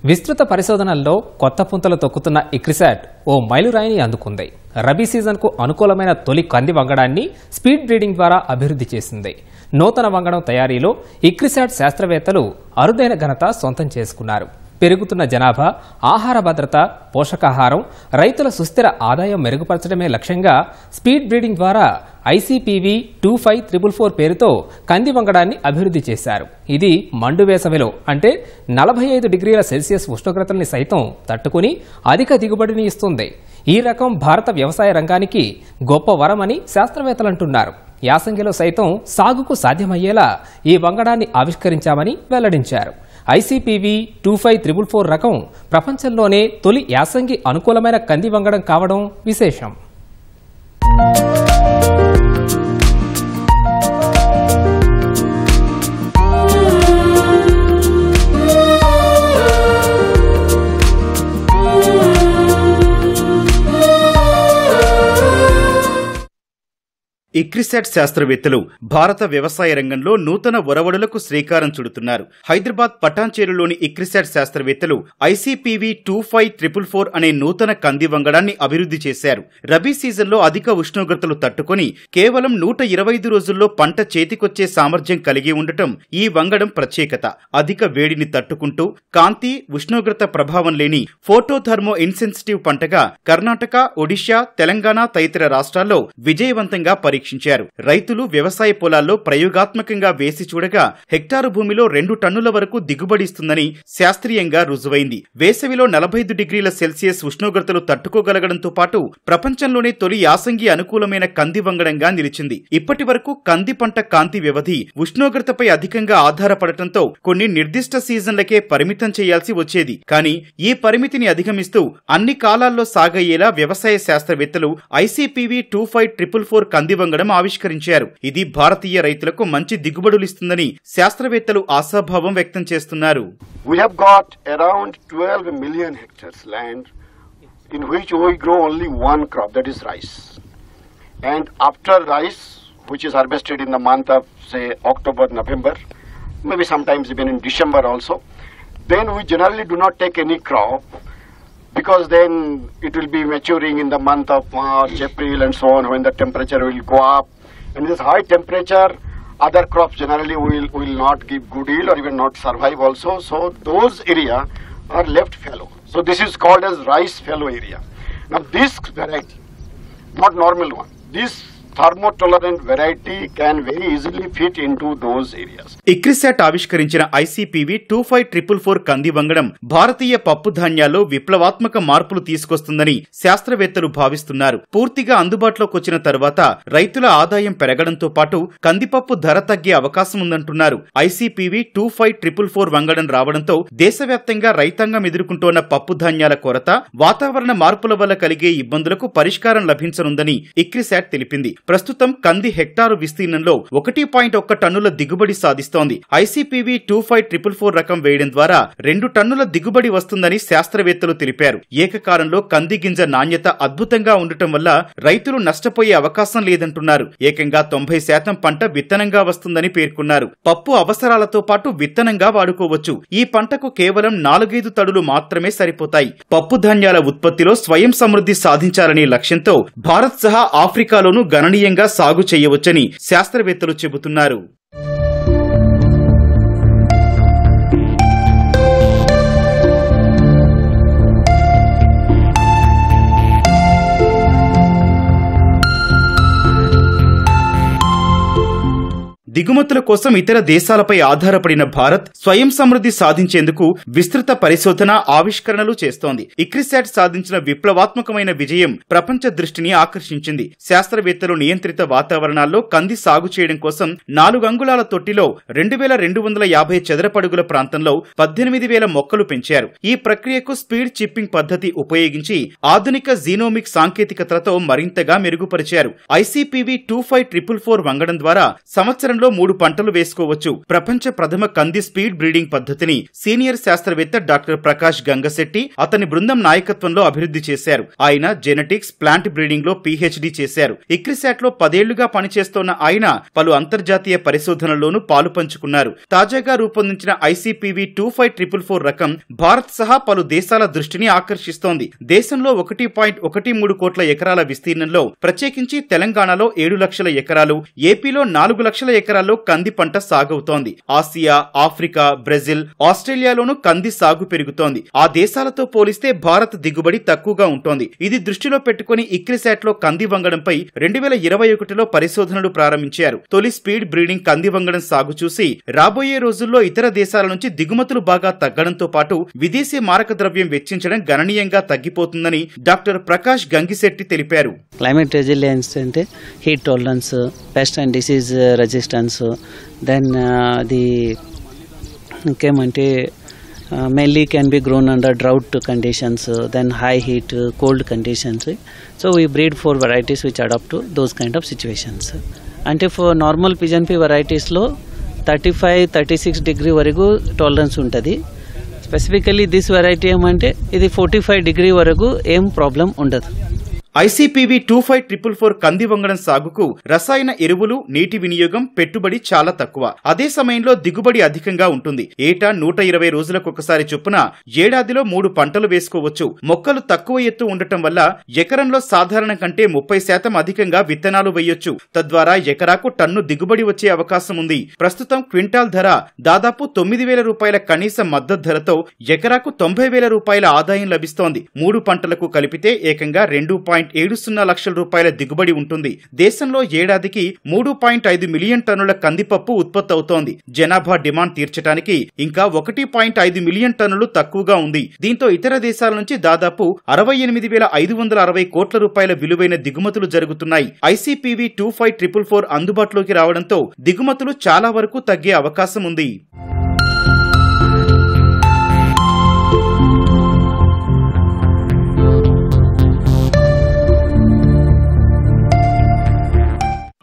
విస్తృత పరిశోధనల్లో కొత్త పుంతలు తొక్కుతున్న ఇక్రిసాట్ ఓ మైలురాయిని అందుకుంది. రబీ సీజన్కు అనుకూలమైన తొలి కంది వంగడాన్ని స్పీడ్ బ్రీడింగ్ ద్వారా అభివృద్ధి చేసింది. నూతన వంగడం తయారీలో ఇక్రిసాట్ శాస్త్రవేత్తలు అరుదైన ఘనత సొంతం చేసుకున్నారు. పెరుగుతున్న జనాభా, ఆహార భద్రత, పోషకాహారం, రైతుల సుస్థిర ఆదాయం మెరుగుపరచడమే లక్ష్యంగా స్పీడ్ బ్రీడింగ్ ద్వారా ICPV 25444 పేరుతో కంది వంగడాన్ని అభివృద్ధి చేశారు. ఇది మండు వేసవిలో అంటే 45 డిగ్రీల సెల్సియస్ ఉష్ణోగ్రతల్ని సైతం తట్టుకుని అధిక దిగుబడిని ఇస్తుంది. ఈ రకం భారత వ్యవసాయ రంగానికి గొప్ప వరమని శాస్త్రవేత్తలంటున్నారు. యాసంగిలో సైతం సాగుకు సాధ్యమయ్యేలా ఈ వంగడాన్ని ఆవిష్కరించామని వెల్లడించారు. ICPV 25444 రకం ప్రపంచంలోనే తొలి యాసంగి అనుకూలమైన కంది వంగడం కావడం విశేషం. ఇక్రిసాట్ శాస్త్రవేత్తలు భారత వ్యవసాయ రంగంలో నూతన ఒరవడులకు శ్రీకారం చుడుతున్నారు. హైదరాబాద్ పటాన్చేరులోని ఇక్రిసాట్ శాస్త్రవేత్తలు ICPV 25444 అనే నూతన కంది వంగడాన్ని అభివృద్ధి చేశారు. రబీ సీజన్లో అధిక ఉష్ణోగ్రతలు తట్టుకుని కేవలం 125 రోజుల్లో పంట చేతికొచ్చే సామర్థ్యం కలిగి ఉండటం ఈ వంగడం ప్రత్యేకత. అధిక వేడిని తట్టుకుంటూ కాంతి, ఉష్ణోగ్రత ప్రభావం లేని ఫోటోథర్మో ఇన్సెన్సిటివ్ పంటగా కర్ణాటక, ఒడిషా, తెలంగాణ తదితర రాష్ట్రాల్లో విజయవంతంగా రైతులు వ్యవసాయ పొలాల్లో ప్రయోగాత్మకంగా వేసి చూడగా హెక్టారు భూమిలో 2 టన్నుల వరకు దిగుబడిస్తుందని శాస్త్రీయంగా రుజువైంది. వేసవిలో 45 డిగ్రీల సెల్సియస్ ఉష్ణోగ్రతలు తట్టుకోగలగడంతో పాటు ప్రపంచంలోనే తొలి యాసంగి అనుకూలమైన కంది వంగడంగా నిలిచింది. ఇప్పటి వరకు కంది పంట కాంతి వ్యవధి ఉష్ణోగ్రతపై అధికంగా ఆధారపడటంతో కొన్ని నిర్దిష్ట సీజన్లకే పరిమితం చేయాల్సి వచ్చేది. కానీ ఈ పరిమితిని అధిగమిస్తూ అన్ని కాలాల్లో సాగయ్యేలా వ్యవసాయ శాస్త్రవేత్తలు ICPV 25444 కంది వంగడం ఆవిష్కరించారు. ఇది భారతీయ రైతులకు మంచి దిగుబడులిస్తుందని శాస్త్రవేత్తలు ఆశాభావం వ్యక్తం చేస్తున్నారు. We have got around 12 million hectares land in which we grow only one crop, that is rice. And after rice, which is harvested in the month of say October, November, maybe sometimes even in December also, then we generally do not take any crop, because then it will be maturing in the month of March, April and so on, when the temperature will go up. And this high temperature, other crops generally will not give good yield or even not survive also. So those area are left fallow. So this is called as rice fallow area. Now this variety, not normal one, this thermotolerant variety can very easily fit into those areas. ICRISAT ఆవిష్కరించిన ICPV 25444 కంది వంగడం భారతీయ పప్పు ధాన్యాల్లో విప్లవాత్మక మార్పులు తీసుకొస్తుందని శాస్త్రవేత్తలు భావిస్తున్నారు. పూర్తిగా అందుబాటులోకి వచ్చిన తర్వాత రైతుల ఆదాయం పెరగడంతో పాటు కందిపప్పు ధర తగ్గే అవకాశం ఉందంటున్నారు. ICPV 25444 వంగడం రావడంతో దేశవ్యాప్తంగా రైతాంగం ఎదుర్కొంటోన్న పప్పు ధాన్యాల కొరత, వాతావరణ మార్పుల వల్ల కలిగే ఇబ్బందులకు పరిష్కారం లభించనుందని ఇక్రిసాట్ తెలిపింది. ప్రస్తుతం కంది హెక్టారు విస్తీర్ణంలో 1.1 టన్నుల దిగుబడి సాధిస్తోంది. ICPV 25444 రకం వేయడం ద్వారా 2 టన్నుల దిగుబడి వస్తుందని శాస్త్రవేత్తలు తెలిపారు. ఏకకాలంలో కంది గింజ నాణ్యత అద్భుతంగా ఉండటం వల్ల రైతులు నష్టపోయే అవకాశం లేదంటున్నారు. ఏకంగా 90% పంట విత్తనంగా వస్తుందని పేర్కొన్నారు. పప్పు అవసరాలతో పాటు విత్తనంగా వాడుకోవచ్చు. ఈ పంటకు కేవలం 4-5 తడులు మాత్రమే సరిపోతాయి. పప్పు ధాన్యాల ఉత్పత్తిలో స్వయం సమృద్ధి సాధించాలనే లక్ష్యంతో భారత్ సహా ఆఫ్రికాలోనూ గణనీయంగా సాగు చేయవచ్చని శాస్త్రవేత్తలు చెబుతున్నారు. దిగుమతుల కోసం ఇతర దేశాలపై ఆధారపడిన భారత్ స్వయం సమృద్ధి సాధించేందుకు విస్తృత పరిశోధన, ఆవిష్కరణలు చేస్తోంది. ఇక్రిసాట్ సాధించిన విప్లవాత్మకమైన విజయం ప్రపంచ దృష్టిని ఆకర్షించింది. శాస్త్రవేత్తలు నియంత్రిత వాతావరణాల్లో కంది సాగు చేయడం కోసం 4 అంగుళాల తొట్టిలో 2250 చదరపడుగుల ప్రాంతంలో 18,000 మొక్కలు పెంచారు. ఈ ప్రక్రియకు స్పీడ్ చిప్పింగ్ పద్ధతి ఉపయోగించి ఆధునిక జీనోమిక్ సాంకేతికతలతో మరింతగా మెరుగుపరిచారు. ICPV 25444 వంగడం ద్వారా సంవత్సరంలో 3 పంటలు వేసుకోవచ్చు. ప్రపంచ ప్రథమ కంది స్పీడ్ బ్రీడింగ్ పద్ధతిని సీనియర్ శాస్త్రవేత్త డాక్టర్ ప్రకాష్ గంగశెట్టి అతని బృందం నాయకత్వంలో అభివృద్ధి చేశారు. ఆయన జెనెటిక్స్, ప్లాంట్ బ్రీడింగ్ లో PhD చేశారు. ఇక్రిసాట్ లో 10 ఏళ్లుగా పనిచేస్తోన్న ఆయన పలు అంతర్జాతీయ పరిశోధనల్లోనూ పాలు పంచుకున్నారు. తాజాగా రూపొందించిన ICPV 25444 రకం భారత్ సహా పలు దేశాల దృష్టిని ఆకర్షిస్తోంది. దేశంలో 1.13 కోట్ల ఎకరాల విస్తీర్ణంలో ప్రత్యేకించి తెలంగాణలో 7 లక్షల ఎకరాలు, ఏపీలో 4 లక్షల ఎకరాల్లో కంది పంట సాగవుతోంది. ఆసియా, ఆఫ్రికా, బ్రెజిల్, ఆస్ట్రేలియాలోనూ కంది సాగు పెరుగుతోంది. ఆ దేశాలతో పోలిస్తే భారత్ దిగుబడి తక్కువగా ఉంటోంది. ఇది దృష్టిలో పెట్టుకుని ఇక్రిసాట్ లో కంది వంగడంపై 2021లో పరిశోధనలు ప్రారంభించారు. తొలి స్పీడ్ బ్రీడింగ్ కంది వంగడం సాగు చూసి రాబోయే రోజుల్లో ఇతర దేశాల నుంచి దిగుమతులు బాగా తగ్గడంతో పాటు విదేశీ మారక ద్రవ్యం వెచ్చించడం గణనీయంగా తగ్గిపోతుందని డాక్టర్ ప్రకాష్ గంగిశెట్టి తెలిపారు. క్లైమేట్ రెసిలియన్స్ అంటే heat tolerance, pest and disease resistance, then the ఇంకేమంటే mainly can be grown under drought conditions, then high heat, cold conditions. So we breed for varieties which adapt to those kind of situations. And for normal pigeon pea varieties lo 35-36 degree వరకు tolerance ఉంటుంది. Specifically this variety ఏమంటే ఇది 45 degree వరకు ఏం problem ఉండదు. ICPV 25444 కంది వంగడం సాగుకు రసాయన ఎరువులు, నీటి వినియోగం, పెట్టుబడి చాలా తక్కువ. అదే సమయంలో దిగుబడి అధికంగా ఉంటుంది. ఏటా 120 రోజులకొకసారి చొప్పున ఏడాదిలో 3 పంటలు వేసుకోవచ్చు. మొక్కలు తక్కువ ఎత్తు ఉండటం వల్ల ఎకరంలో సాధారణ కంటే 30% అధికంగా విత్తనాలు వేయొచ్చు. తద్వారా ఎకరాకు టన్ను దిగుబడి వచ్చే అవకాశం ఉంది. ప్రస్తుతం క్వింటాల్ ధర దాదాపు 9,000 రూపాయల కనీస మద్దతు ధరతో ఎకరాకు 90,000 రూపాయల ఆదాయం లభిస్తోంది. 3 పంటలకు కలిపితే ఏకంగా 2.70 లక్షల రూపాయల దిగుబడి ఉంటుంది. దేశంలో ఏడాదికి 3.5 మిలియన్ టన్నుల కందిపప్పు ఉత్పత్తి అవుతోంది. జనాభా డిమాండ్ తీర్చడానికి ఇంకా 1.5 మిలియన్ టన్నులు తక్కువగా ఉంది. దీంతో ఇతర దేశాల నుంచి దాదాపు 68,560 కోట్ల రూపాయల విలువైన దిగుమతులు జరుగుతున్నాయి. ICPV 25444 అందుబాటులోకి రావడంతో దిగుమతులు చాలా వరకు తగ్గే అవకాశం ఉంది.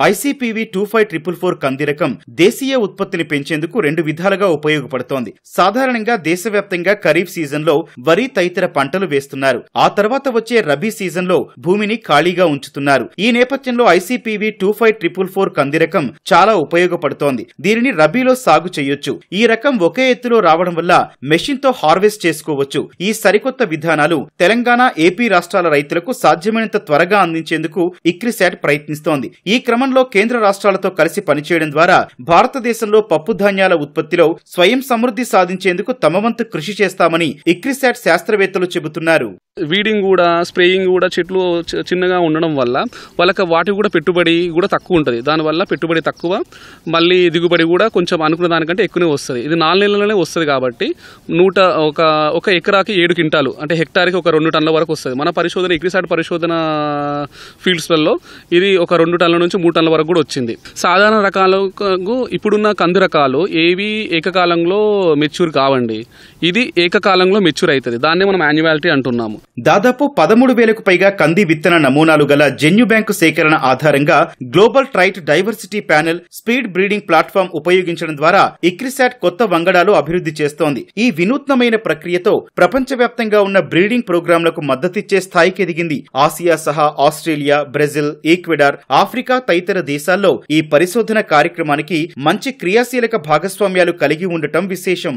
ICPV 25444 కంది రకం దేశీయ ఉత్పత్తిని పెంచేందుకు 2 విధాలుగా ఉపయోగపడుతోంది. సాధారణంగా దేశవ్యాప్తంగా ఖరీఫ్ సీజన్లో వరి తదితర పంటలు వేస్తున్నారు. ఆ తర్వాత వచ్చే రబీ సీజన్లో భూమిని ఖాళీగా ఉంచుతున్నారు. ఈ నేపథ్యంలో ICPV 25444 కంది రకం చాలా ఉపయోగపడుతోంది. దీనిని రబీలో సాగు చేయొచ్చు. ఈ రకం ఒకే ఎత్తులో రావడం వల్ల మెషిన్ తో హార్వెస్ట్ చేసుకోవచ్చు. ఈ సరికొత్త విధానాలు తెలంగాణ, ఏపీ రాష్ట్రాల రైతులకు సాధ్యమైనంత త్వరగా అందించేందుకు ఇక్రిసాట్ ప్రయత్నిస్తోంది. ఈ క్రమంలో కేంద్ర రాష్ట్రాలతో కలిసి పనిచేయడం ద్వారా భారతదేశంలో పప్పు ధాన్యాల ఉత్పత్తిలో స్వయం సమృద్ధి సాధించేందుకు తమ వంతు కృషి చేస్తామని ఇక్రిసాట్ శాస్త్రవేత్తలు చెబుతున్నారు. వీడింగ్ కూడా, స్ప్రేయింగ్ కూడా చెట్లు చిన్నగా ఉండడం వల్ల వాళ్ళకి వాటికి కూడా పెట్టుబడి కూడా తక్కువ ఉంటుంది. దానివల్ల పెట్టుబడి తక్కువ, మళ్ళీ దిగుబడి కూడా కొంచెం అనుకున్న దానికంటే ఎక్కువనే వస్తుంది. ఇది 4 నెలలనే వస్తుంది కాబట్టి ఒక ఎకరాకి 7 క్వింటాలు అంటే హెక్టార్కి ఒక 2 టన్నుల వరకు వస్తుంది. మన పరిశోధన, ఇక్రిసాట్ పరిశోధన ఫీల్డ్స్లలో ఇది ఒక 2 టన్నుల నుంచి 3 టన్నుల వరకు కూడా వచ్చింది. సాధారణ రకాలకు ఇప్పుడున్న కంది రకాలు ఏవి ఏకకాలంలో మెచ్యూర్ కావండి. ఇది ఏకకాలంలో మెచ్యూర్ అవుతుంది. దాన్నే మనం యాన్యువాలిటీ అంటున్నాము. దాదాపు 13,000కు పైగా కంది విత్తన నమూనాలు గల జన్యు బ్యాంకు సేకరణ ఆధారంగా global trait diversity panel speed breeding platform ఉపయోగించడం ద్వారా ఇక్రిసాట్ కొత్త వంగడాలు అభివృద్ధి చేస్తోంది. ఈ వినూత్నమైన ప్రక్రియతో ప్రపంచవ్యాప్తంగా ఉన్న బ్రీడింగ్ ప్రోగ్రాంలకు మద్దతిచ్చే స్థాయికి ఎదిగింది. ఆసియా సహా ఆస్ట్రేలియా, బ్రెజిల్, ఈక్వెడార్, ఆఫ్రికా తదితర దేశాల్లో ఈ పరిశోధన కార్యక్రమానికి మంచి క్రియాశీలక భాగస్వామ్యాలు కలిగి ఉండటం విశేషం.